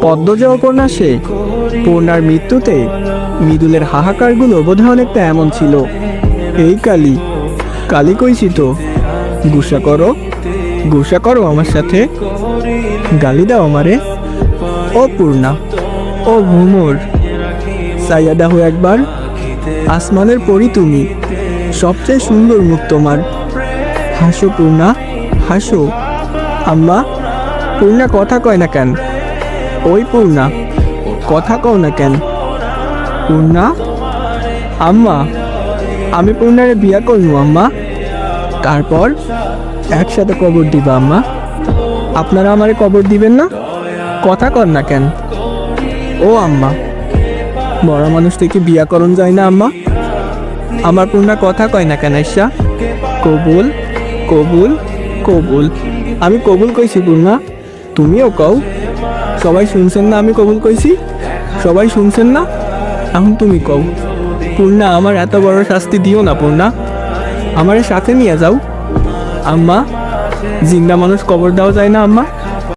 পদ্ম যে অপর্ণা সে। পূর্ণার মৃত্যুতে মৃদুলের হাহাকারগুলো বোধহয় অনেকটা এমন ছিল, এই কালী, কালী কইছি তো, গুসা করো আমার সাথে, গালি দাও আমারে। ও পূর্ণা, ও ভ্রমর, সাইয়া দেখো একবার, আসমানের পরি তুমি, সবচেয়ে সুন্দর মুখ তোমার। হাসো পূর্ণা, হাসো। আম্মা, পূর্ণা কথা কয় না কেন? ওই পূর্ণা, কথা কও না কেন? পূর্ণা, আম্মা, আমি পূর্ণারে বিয়া করবো আম্মা, তারপর একসাথে কবর দিবা আম্মা। আপনারা আমারে কবর দিবেন না? কথা কর না কেন? ও আম্মা, বড় মানুষ থেকে বিয়া করণ যায় না আম্মা? আমার পূর্ণা কথা কয় না কেন? ঈশা, কবুল, কবুল, কবুল। আমি কবুল কইছি পূর্ণা, তুমিও কও। সবাই শুনছেন না আমি কবুল কইছি? সবাই শুনছেন না? এখন তুমি কও। পূর্ণা, আমার এত বড় শাস্তি দিও না পূর্ণা, আমারে সাথে নিয়ে যাও। আম্মা, জিন্দা মানুষ কবর দেওয়া যায় না আম্মা?